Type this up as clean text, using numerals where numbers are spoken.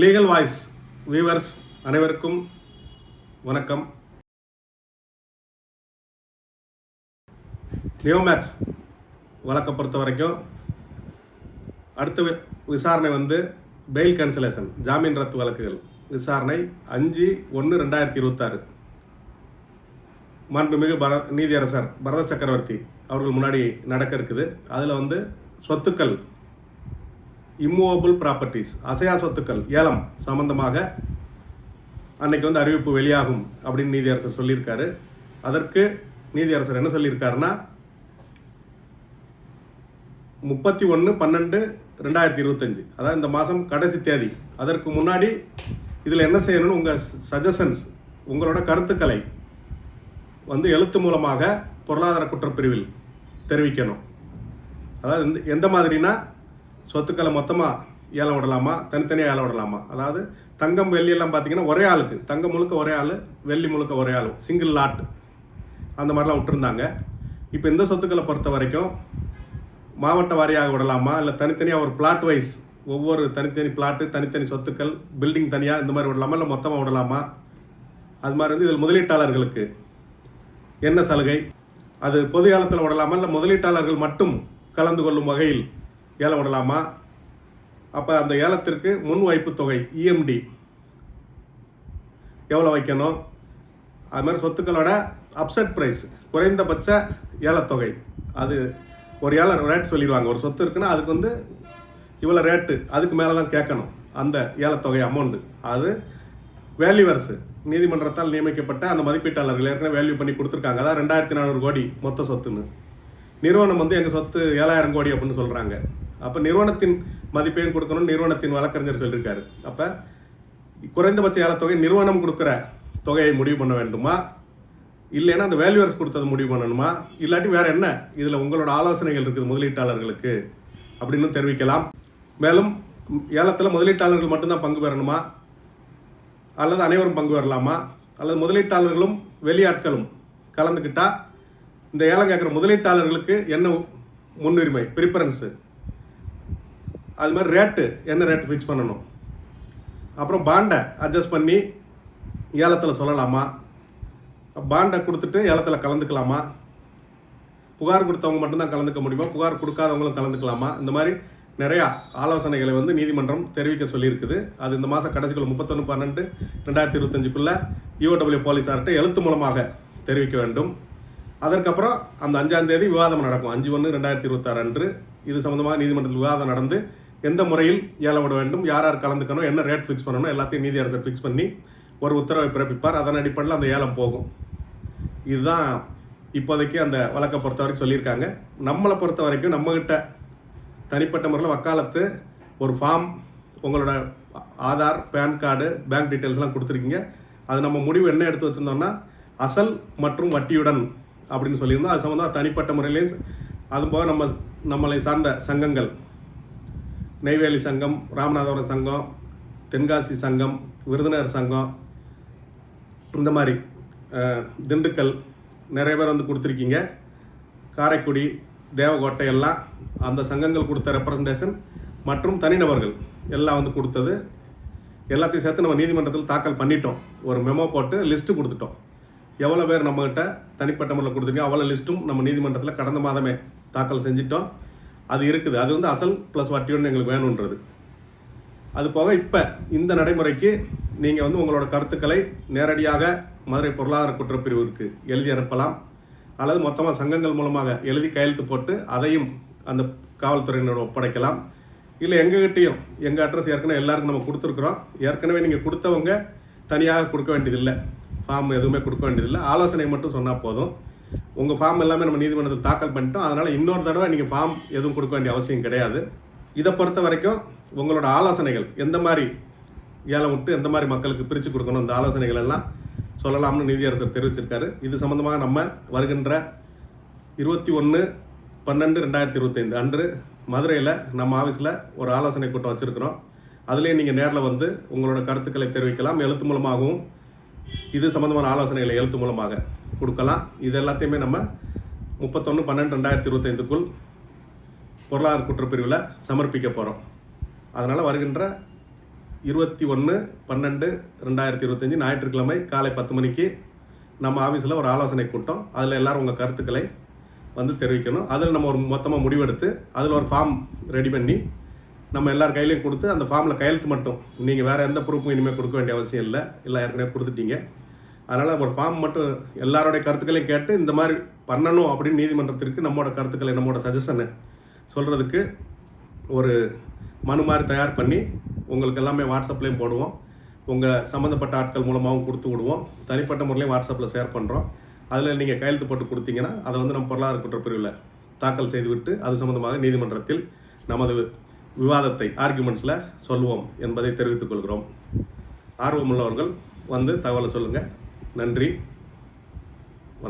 Legal voice viewers அனைவருக்கும் வணக்கம். நியோமேக்ஸ் வழக்கை பொறுத்த வரைக்கும் அடுத்த விசாரணை பெயில் கேன்சலேஷன் ஜாமீன் ரத்து வழக்குகள் விசாரணை 5/1/2026 மாண்புமிகு நீதியரசர் பரத சக்கரவர்த்தி அவர்கள் முன்னாடி நடக்க இருக்குது. அதில் சொத்துக்கள் இம்மூவபிள் ப்ராப்பர்ட்டிஸ் அசையா சொத்துக்கள் ஏலம் சம்பந்தமாக அன்னைக்கு அறிவிப்பு வெளியாகும் அப்படின்னு நீதியரசர் சொல்லியிருக்காரு. அதற்கு நீதியரசர் என்ன சொல்லியிருக்காருன்னா 31/12/2025 அதாவது இந்த மாதம் கடைசி தேதி. அதற்கு முன்னாடி இதில் என்ன செய்யணும்னு உங்கள் சஜஷன்ஸ் உங்களோட கருத்துக்களை எழுத்து மூலமாக பொருளாதார குற்றப்பிரிவில் தெரிவிக்கணும். அதாவது எந்த மாதிரினா சொத்துக்களை மொத்தமாக ஏலம் விடலாமா, தனித்தனியாக ஏலம் விடலாமா, அதாவது தங்கம் வெள்ளி எல்லாம் பார்த்தீங்கன்னா ஒரே ஆளுக்கு, தங்கம் முழுக்க ஒரே ஆள், வெள்ளி முழுக்க ஒரே ஆள், சிங்கிள் லாட் அந்த மாதிரிலாம் விட்டுருந்தாங்க. இப்போ இந்த சொத்துக்களை பொறுத்த வரைக்கும் மாவட்ட வாரியாக விடலாமா, இல்லை தனித்தனியாக ஒரு பிளாட் வைஸ் ஒவ்வொரு தனித்தனி பிளாட்டு தனித்தனி சொத்துக்கள் பில்டிங் தனியாக இந்த மாதிரி விடலாமா, இல்லை மொத்தமாக விடலாமா, அது மாதிரி இதில் முதலீட்டாளர்களுக்கு என்ன சலுகை, அது பொது ஏலத்தில் விடலாமா, இல்லை முதலீட்டாளர்கள் மட்டும் கலந்து கொள்ளும் வகையில் ஏலம் விடலாமா, அப்போ அந்த ஏலத்திற்கு முன் வைப்பு தொகை இஎம்டி எவ்வளோ வைக்கணும், அது மாதிரி சொத்துக்களோட அப்செட் ப்ரைஸ் குறைந்தபட்ச ஏலத்தொகை, அது ஒரு ஏல ரேட் சொல்லிடுவாங்க. ஒரு சொத்து இருக்குன்னா அதுக்கு இவ்வளோ ரேட்டு, அதுக்கு மேலே தான் கேட்கணும் அந்த ஏலத்தொகை அமௌண்ட்டு. அது வேல்யூவர்ஸு நீதிமன்றத்தால் நியமிக்கப்பட்ட அந்த மதிப்பீட்டாளர்கள் ஏற்கனவே வேல்யூ பண்ணி கொடுத்துருக்காங்க. அதான் 2400 கோடி மொத்த சொத்துன்னு. நிறுவனம் எங்கள் சொத்து 7000 கோடி அப்படின்னு சொல்கிறாங்க. அப்போ நிறுவனத்தின் மதிப்பையும் கொடுக்கணும்னு நிறுவனத்தின் வழக்கறிஞர் சொல்லியிருக்காரு. அப்போ குறைந்தபட்ச ஏலத்தொகை நிறுவனம் கொடுக்குற தொகையை முடிவு பண்ண வேண்டுமா, இல்லைன்னா அந்த வேல்யூவர்ஸ் கொடுத்தது முடிவு பண்ணணுமா, இல்லாட்டி வேறு என்ன இதில் உங்களோட ஆலோசனைகள் இருக்குது முதலீட்டாளர்களுக்கு அப்படின்னு தெரிவிக்கலாம். மேலும் ஏலத்தில் முதலீட்டாளர்கள் மட்டும்தான் பங்கு பெறணுமா, அல்லது அனைவரும் பங்கு பெறலாமா, அல்லது முதலீட்டாளர்களும் வெளியாட்களும் கலந்துக்கிட்டால் இந்த ஏலம் கேட்குற முதலீட்டாளர்களுக்கு என்ன முன்னுரிமை ப்ரிஃபரன்ஸு, அது மாதிரி ரேட்டு என்ன ரேட்டு ஃபிக்ஸ் பண்ணணும், அப்புறம் பாண்டை அட்ஜஸ்ட் பண்ணி ஏலத்தில் சொல்லலாமா, பாண்டை கொடுத்துட்டு ஏலத்தில் கலந்துக்கலாமா, புகார் கொடுத்தவங்க மட்டும்தான் கலந்துக்க முடியுமா, புகார் கொடுக்காதவங்களும் கலந்துக்கலாமா, இந்த மாதிரி நிறையா ஆலோசனைகளை நீதிமன்றம் தெரிவிக்க சொல்லியிருக்குது. அது இந்த மாதம் கடைசிக்குள்ள 31/12/2025 ஈஓடபிள்யூ போலீஸார்கிட்ட எழுத்து மூலமாக தெரிவிக்க வேண்டும். அதற்கப்புறம் அந்த 5ஆம் தேதி விவாதம் நடக்கும். 5/1/2026 அன்று இது சம்பந்தமாக நீதிமன்றத்தில் விவாதம் நடந்து எந்த முறையில் ஏலம் விட வேண்டும், யார் யார் கலந்துக்கணும், என்ன ரேட் ஃபிக்ஸ் பண்ணணும், எல்லாத்தையும் நீதியரசர் ஃபிக்ஸ் பண்ணி ஒரு உத்தரவை பிறப்பிப்பார். அதன் அடிப்படையில் அந்த ஏலம் போகும். இதுதான் இப்போதைக்கு அந்த வழக்கை பொறுத்த வரைக்கும் சொல்லியிருக்காங்க. நம்மளை பொறுத்த வரைக்கும் நம்மகிட்ட தனிப்பட்ட முறையில் வக்காலத்து ஒரு ஃபார்ம், உங்களோட ஆதார், பேன் கார்டு, பேங்க் டீட்டெயில்ஸ்லாம் கொடுத்துருக்கீங்க. அது நம்ம முடிவு என்ன எடுத்து வச்சுருந்தோம்னா அசல் மற்றும் வட்டியுடன் அப்படின்னு சொல்லியிருந்தோம். அது சம்மந்தமாக தனிப்பட்ட முறையிலையும் அதுபோக நம்மளை சார்ந்த சங்கங்கள், நெய்வேலி சங்கம், ராமநாதபுரம் சங்கம், தென்காசி சங்கம், விருதுநகர் சங்கம், இந்த மாதிரி திண்டுக்கல் நிறைய பேர் கொடுத்துருக்கீங்க. காரைக்குடி, தேவகோட்டை எல்லாம் அந்த சங்கங்கள் கொடுத்த ரெப்ரசன்டேஷன் மற்றும் தனிநபர்கள் எல்லாம் கொடுத்தது எல்லாத்தையும் சேர்த்து நம்ம நீதிமன்றத்தில் தாக்கல் பண்ணிட்டோம். ஒரு மெமோ போட்டு லிஸ்ட்டு கொடுத்துட்டோம். எவ்வளோ பேர் நம்மகிட்ட தனிப்பட்ட முறையில் கொடுத்துருக்கோம் அவ்வளோ லிஸ்ட்டும் நம்ம நீதிமன்றத்தில் கடந்த மாதமே தாக்கல் செஞ்சிட்டோம். அது இருக்குது. அது அசல் ப்ளஸ் வட்டியுடன் எங்களுக்கு வேணுன்றது. அது போக இப்போ இந்த நடைமுறைக்கு நீங்கள் உங்களோட கருத்துக்களை நேரடியாக மதுரை பொருளாதார குற்றப்பிரிவுக்கு எழுதி அனுப்பலாம், அல்லது மொத்தமாக சங்கங்கள் மூலமாக எழுதி கையெழுத்து போட்டு அதையும் அந்த காவல்துறையினர் ஒப்படைக்கலாம். இல்லை எங்ககிட்டையும் எங்கள் அட்ரஸ் ஏற்கனவே எல்லாருக்கும் நம்ம கொடுத்துருக்குறோம். ஏற்கனவே நீங்கள் கொடுத்தவங்க தனியாக கொடுக்க வேண்டியதில்லை, ஃபார்ம் எதுவுமே கொடுக்க வேண்டியதில்லை, ஆலோசனை மட்டும் சொன்னால் போதும். உங்கள் ஃபார்ம் எல்லாமே நம்ம நீதிமன்றத்தில் தாக்கல் பண்ணிட்டோம். அதனால் இன்னொரு தடவை நீங்கள் ஃபார்ம் எதுவும் கொடுக்க வேண்டிய அவசியம் கிடையாது. இதை பொறுத்த வரைக்கும் உங்களோட ஆலோசனைகள் எந்த மாதிரி ஏலம் விட்டு எந்த மாதிரி மக்களுக்கு பிரித்து கொடுக்கணும், இந்த ஆலோசனைகள் எல்லாம் சொல்லலாம்னு நீதியரசர் தெரிவிச்சிருக்காரு. இது சம்மந்தமாக நம்ம வருகின்ற 21/12/2025 அன்று மதுரையில் நம்ம ஆஃபீஸில் ஒரு ஆலோசனை கூட்டம் வச்சுருக்கிறோம். அதுலேயே நீங்கள் நேரில் உங்களோட கருத்துக்களை தெரிவிக்கலாம். எழுத்து மூலமாகவும் இது சம்மந்தமான ஆலோசனைகளை எழுத்து மூலமாக கொடுக்கலாம். இது எல்லாத்தையுமே நம்ம 31/12/2025 பொருளாதார குற்றப்பிரிவில் சமர்ப்பிக்க போகிறோம். அதனால் வருகின்ற 21/12/2025 ஞாயிற்றுக்கிழமை காலை 10 மணிக்கு நம்ம ஆஃபீஸில் ஒரு ஆலோசனை கூட்டம். அதில் எல்லோரும் உங்கள் கருத்துக்களை வந்து தெரிவிக்கணும். அதில் நம்ம ஒரு மொத்தமாக முடிவெடுத்து அதில் ஒரு ஃபார்ம் ரெடி பண்ணி நம்ம எல்லார் கையிலையும் கொடுத்து அந்த ஃபார்மில் கையெழுத்து மட்டும், நீங்கள் வேறு எந்த ப்ரூஃபும் இனிமேல் கொடுக்க வேண்டிய அவசியம் இல்லை, இல்லை ஏற்கனவே கொடுத்துட்டீங்க. அதனால் ஒரு ஃபார்ம் மட்டும் எல்லாரோடைய கருத்துக்களையும் கேட்டு இந்த மாதிரி பண்ணணும் அப்படின்னு நீதிமன்றத்திற்கு நம்மளோட கருத்துக்களை, நம்மளோட சஜஷனை சொல்கிறதுக்கு ஒரு மனு மாதிரி தயார் பண்ணி உங்களுக்கு எல்லாமே வாட்ஸ்அப்லேயும் போடுவோம். உங்கள் சம்மந்தப்பட்ட ஆட்கள் மூலமாகவும் கொடுத்து விடுவோம். தனிப்பட்ட முறையிலையும் வாட்ஸ்அப்பில் ஷேர் பண்ணுறோம். அதில் நீங்கள் கையெழுத்து போட்டு கொடுத்தீங்கன்னா அதை வந்து நம்ம பொருளாதார குற்றப்பிரிவில் தாக்கல் செய்துவிட்டு அது சம்பந்தமாக நீதிமன்றத்தில் நமது விவாதத்தை ஆர்குமெண்ட்ஸில் சொல்லுவோம் என்பதை தெரிவித்துக் கொள்கிறோம். ஆர்வமுள்ளவர்கள் வந்து தகவலை சொல்லுங்கள். நன்றி.